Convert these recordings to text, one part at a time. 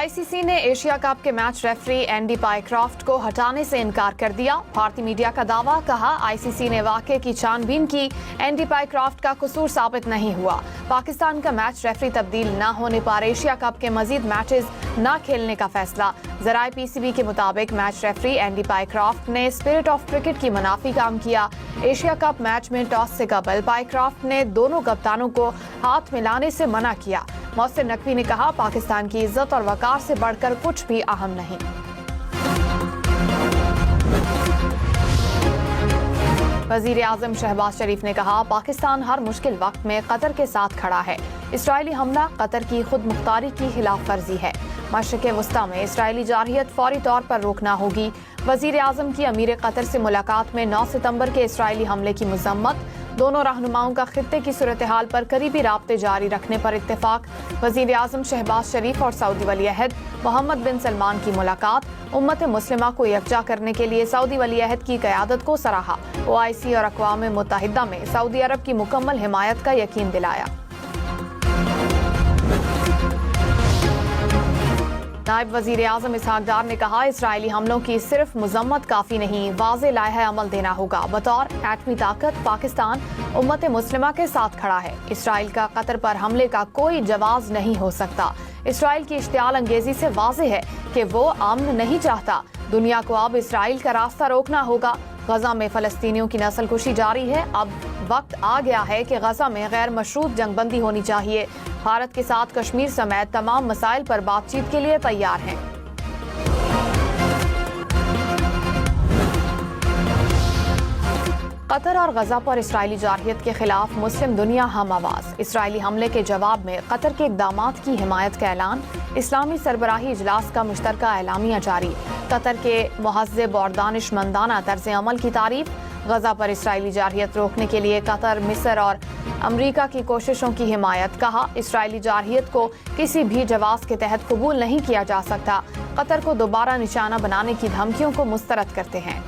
ICC ने Asia cup के match referee Andy Pycroft को हटाने से इनकार कर दिया। भारतीय मीडिया का दावा, कहा आईसीसी ने वाकये की छानबीन की, एंडी पाइक्रॉफ्ट का कसूर साबित नहीं हुआ। पाकिस्तान का मैच रेफरी तब्दील न होने पर एशिया कप के मजीद मैचेस न खेलने का फैसला। जराए पीसीबी के मुताबिक मैच रेफरी एंडी पाइक्रॉफ्ट ने स्पिरिट ऑफ क्रिकेट की मुनाफी काम किया। एशिया कप मैच में टॉस से कबल पाइक्रॉफ्ट ने दोनों कप्तानों को हाथ मिलाने से मना किया। मोहसिन नकवी ने कहा, पाकिस्तान की इज्जत और वकार से बढ़कर कुछ भी अहम नहीं। वजीर आजम शहबाज शरीफ ने कहा, पाकिस्तान हर मुश्किल वक्त में कतर के साथ खड़ा है। इसराइली हमला कतर की खुद मुख्तारी की खिलाफ वर्जी है। मशरिक़ वस्ता में इसराइली जारहियत फौरी तौर पर रोकना होगी। वजीर आजम की अमीर कतर से मुलाकात में 9 सितंबर के इसराइली हमले की मजम्मत। दोनों रहनुमाओं का खित्ते की सूरत हाल पर करीबी राब्ते जारी रखने पर इत्तेफाक। वजीर आजम शहबाज शरीफ और सऊदी वली अहद मोहम्मद बिन सलमान की मुलाकात। उम्मत मुस्लिमा को यकजा करने के लिए सऊदी वली अहद की क़यादत को सराहा। ओआईसी और अक़वाम मुत्तहिदा में सऊदी अरब की मुकम्मल हिमायत का यकीन दिलाया। नायब वजीर आजम इसहाक डार ने कहा, इसराइली हमलों की सिर्फ मजम्मत काफी नहीं, वाज़े लाहे अमल देना होगा। बतौर एटमी ताकत पाकिस्तान उम्मत मुस्लिमा के साथ खड़ा है। इसराइल का कतर पर हमले का कोई जवाब नहीं हो सकता। इसराइल की इश्तियाल अंगेजी से वाज़े है कि वो अमन नहीं चाहता। दुनिया को अब इसराइल का रास्ता रोकना होगा। गजा में फलस्तीनियों की नस्लकुशी जारी है। अब वक्त आ गया है कि गजा में गैर मशरूत जंगबंदी होनी चाहिए। भारत के साथ कश्मीर समेत तमाम मसाइल पर बातचीत के लिए तैयार हैं। कतर और गजा पर इसराइली जारहियत के खिलाफ मुस्लिम दुनिया हम आवाज। इसराइली हमले के जवाब में कतर के इक़दामात की हिमायत का ऐलान। इस्लामी सरबराही इजलास का मुश्तरका एलामिया जारी। कतर के मुहज़्ज़ब और दानिशमंदाना तर्ज़ अमल की तारीफ। गजा पर इसराइली जारहियत रोकने के लिए कतर, मिस्र और अमरीका की कोशिशों की हिमायत। कहा, इसराइली जारहियत को किसी भी जवाब के तहत कबूल नहीं किया जा सकता। कतर को दोबारा निशाना बनाने की धमकियों को मुस्तरद करते हैं।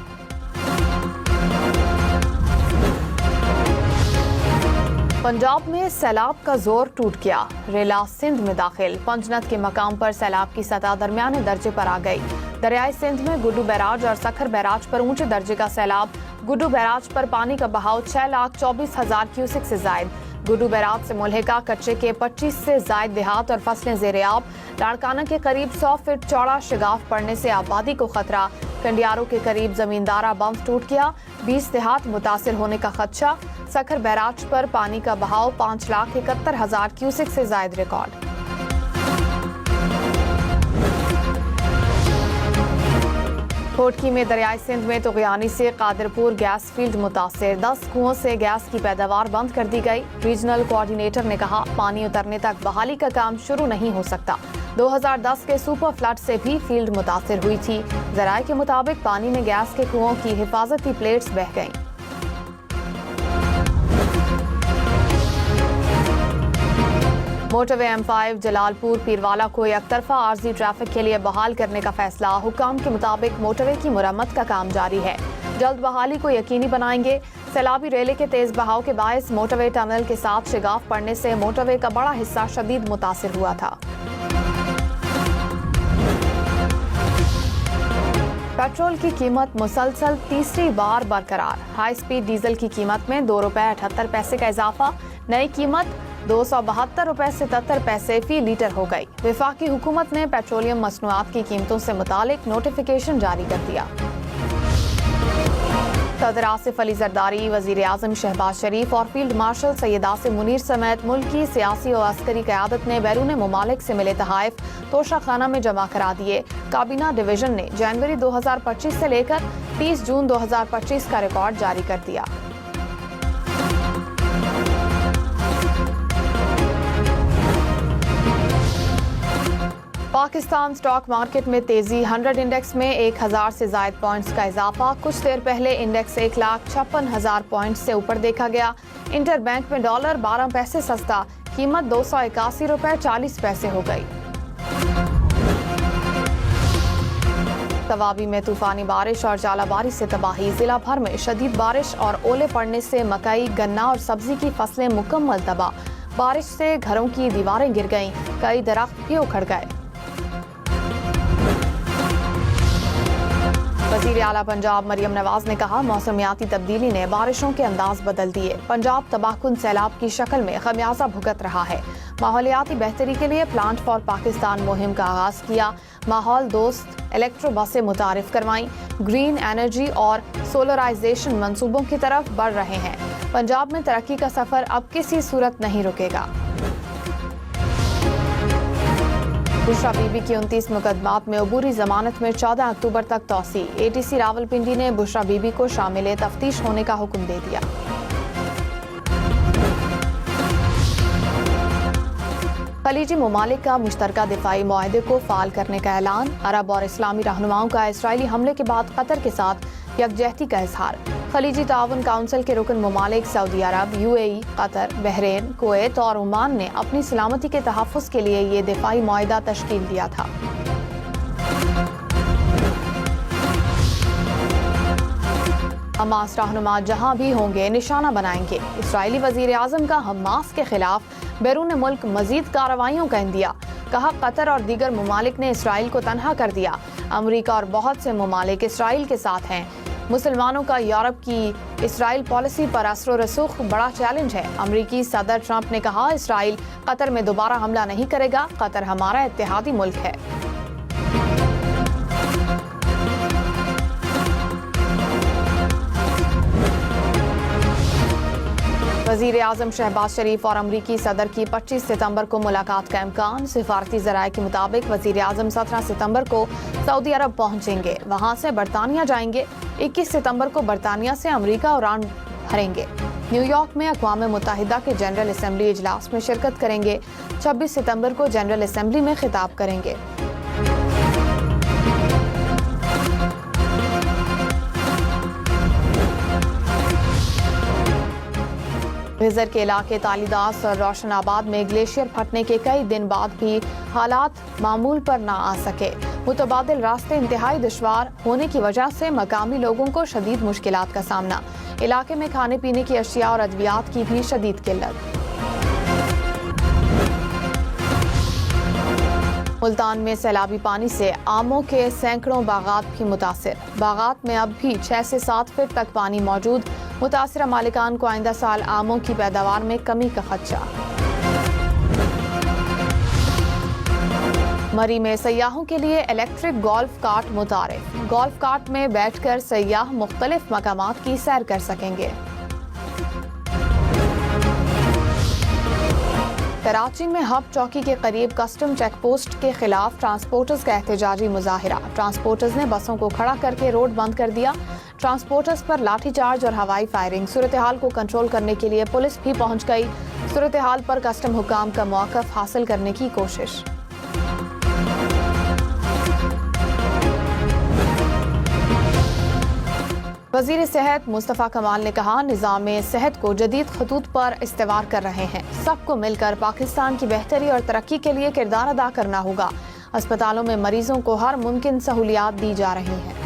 पंजाब में सैलाब का जोर टूट गया। रेला सिंध में दाखिल। पंजनत के मकाम पर सैलाब की सतह दरमियाने दर्जे पर आ गई। दरियाई सिंध में गुड्डू बैराज और सखर बैराज पर ऊंचे दर्जे का सैलाब। गुड्डू बैराज पर पानी का बहाव 6,24,000 क्यूसेक से जायद। गुड्डू बैराज से मुल्हिका कच्चे के 25 से जायद देहात और फसलें ज़ेर-ए-आब। लाड़काना के करीब 100 फीट चौड़ा शिगाफ पड़ने से आबादी को खतरा। कंडियारों के करीब जमींदारा बंद टूट गया। 20 देहात मुतासिर होने का खदशा। सखर बैराज पर पानी का बहाव 5,71,000 क्यूसेक से जायद रिकॉर्ड। कोटकी में दरियाई सिंध में तुगयानी से कादिरपुर गैस फील्ड मुतासिर। 10 कुओं से गैस की पैदावार बंद कर दी गई। रीजनल कोऑर्डिनेटर ने कहा, पानी उतरने तक बहाली का काम शुरू नहीं हो सकता। 2010 के सुपर फ्लड से भी फील्ड मुतासिर हुई थी। जराये के मुताबिक पानी में गैस के कुओं की हिफाजती प्लेट्स बह गईं। मोटरवे M5 जलालपुर पीरवाला को एकतरफा आर्जी ट्रैफिक के लिए बहाल करने का फैसला। हुकाम के मुताबिक मोटरवे की मुरम्मत का काम जारी है। जल्द बहाली को यकीनी बनाएंगे। सैलाबी रेले के तेज बहाव के बायस मोटरवे टनल के साथ शिगाफ पड़ने से मोटरवे का बड़ा हिस्सा शदीद मुतासिर हुआ था। पेट्रोल की कीमत मुसलसल तीसरी बार बरकरार। हाई स्पीड डीजल की कीमत में ₹2.78 का इजाफा। नई कीमत ₹272.77 फी लीटर हो गई। वफाकी हुकूमत ने पेट्रोलियम मसनूआत की कीमतों से मुतालिक नोटिफिकेशन जारी कर दिया। सदर आसिफ अली जरदारी, वजीर आजम शहबाज शरीफ और फील्ड मार्शल सैयद आसिम मुनीर समेत मुल्क की सियासी और अस्करी क़यादत ने बैरून ममालिक से मिले तहाइफ तोशा खाना में जमा करा दिए। काबीना डिवीजन ने जनवरी 2025 से लेकर 30 जून 2025 का रिकॉर्ड जारी कर दिया। पाकिस्तान स्टॉक मार्केट में तेजी। 100 इंडेक्स में 1000 से जायद पॉइंट्स का इजाफा। कुछ देर पहले इंडेक्स 1,56,000 पॉइंट्स से ऊपर देखा गया। इंटर बैंक में डॉलर 12 पैसे सस्ता, कीमत ₹281.40 हो गई। तवाबी में तूफानी बारिश और जालाबारी से तबाही। जिला भर में शदीद बारिश और ओले पड़ने से मकई, गन्ना और सब्जी की फसलें मुकम्मल तबाह। बारिश से घरों की दीवारें गिर गईं, कई दरख्त भी उखड़ गए। वज़ीर आला पंजाब मरियम नवाज ने कहा, मौसमियाती तब्दीली ने बारिशों के अंदाज बदल दिए। पंजाब तबाहकुन सैलाब की शक्ल में खमियाजा भुगत रहा है। माहौलियाती बेहतरी के लिए प्लांट फॉर पाकिस्तान मुहिम का आगाज किया। माहौल दोस्त इलेक्ट्रो बसें मुतारिफ करवाईं। ग्रीन एनर्जी और सोलराइजेशन मंसूबों की तरफ बढ़ रहे हैं। पंजाब में तरक्की का सफर अब किसी सूरत नहीं रुकेगा। बुशरा बीबी की 29 मुकदमात में अबूरी जमानत में 14 अक्टूबर तक तौसी। ATC रावलपिंडी ने बुशरा बीबी को शामिल तफ्तीश होने का हुक्म दे दिया। खलीजी ममालिक का मुश्तरका दिफाई मुआहदे को फाल करने का ऐलान। अरब और इस्लामी रहनुमाओं का इसराइली हमले के बाद कतर के साथ यकजहती का इजहार। खलीजी ताउन काउंसिल के रुकन ममालिक सऊदी अरब, UAE, कतर, बहरीन, कुवैत और ओमान ने अपनी सलामती के तहफ़्फ़ुज़ के लिए ये दिफाई मुआहदा तश्कील दिया था। हमास रहनुमा जहां भी होंगे निशाना बनाएंगे। इसराइली वज़ीर आज़म का हमास के खिलाफ बैरून मुल्क मजीद कार्रवाइयों का इंदिया। कहा, कतर और दीगर ममालिक ने इसराइल को तनहा कर दिया। अमरीका और बहुत से ममालिक इसराइल के साथ हैं। मुसलमानों का यूरोप की इसराइल पॉलिसी पर असर और रसूख बड़ा चैलेंज है। अमरीकी सदर ट्रंप ने कहा, इसराइल कतर में दोबारा हमला नहीं करेगा। कतर हमारा इत्तेहादी मुल्क है। वज़ीर आज़म शहबाज शरीफ और अमरीकी सदर की 25 सितंबर को मुलाकात का इम्कान। सिफारती ज़राए के मुताबिक वज़ीर आज़म 17 सितंबर को सऊदी अरब पहुंचेंगे, वहां से बरतानिया जाएंगे। 21 सितंबर को बरतानिया से अमरीका उड़ान भरेंगे। न्यूयॉर्क में अक़वाम मुत्तहिदा के जनरल असम्बली इजलास में शिरकत करेंगे। 26 सितंबर को जनरल असम्बली में खिताब करेंगे। रिजर के इलाके तालीदास और रोशनाबाद में ग्लेशियर फटने के कई दिन बाद भी हालात मामूल पर ना आ सके। मुतबादिल रास्ते इंतहाई दुश्वार होने की वजह से मकामी लोगों को शदीद मुश्किलात का सामना। इलाके में खाने पीने की अशिया और अद्वियात की भी शदीद किल्लत। मुल्तान में सैलाबी पानी से आमों के सैकड़ों बागात भी मुतासिर। बागात में अब भी 6 से 7 फीट तक पानी मौजूद। मुतासिरा मालिकान को आइंदा साल आमों की पैदावार में कमी का खदशा। मरी में सयाहों के लिए इलेक्ट्रिक गोल्फ कार्ट मुतारिफ। गोल्फ कार्ट में बैठकर सयाह मुख्तलिफ मकामात की सैर कर सकेंगे। कराची में हब चौकी के करीब कस्टम चेक पोस्ट के खिलाफ ट्रांसपोर्टर्स का एहतजाजी मुजाहिरा। ट्रांसपोर्टर्स ने बसों को खड़ा करके रोड बंद कर दिया। ट्रांसपोर्टर्स पर लाठीचार्ज और हवाई फायरिंग। सूरत हाल को कंट्रोल करने के लिए पुलिस भी पहुंच गई। सूरत हाल पर कस्टम हुकाम का मौक़िफ़ हासिल करने की कोशिश। वज़ीर सेहत मुस्तफ़ा कमाल ने कहा, निज़ाम सेहत को जदीद खतूत पर इस्तेवार कर रहे हैं। सबको मिलकर पाकिस्तान की बेहतरी और तरक्की के लिए किरदार अदा करना होगा। अस्पतालों में मरीजों को हर मुमकिन सहूलियात दी जा रही हैं।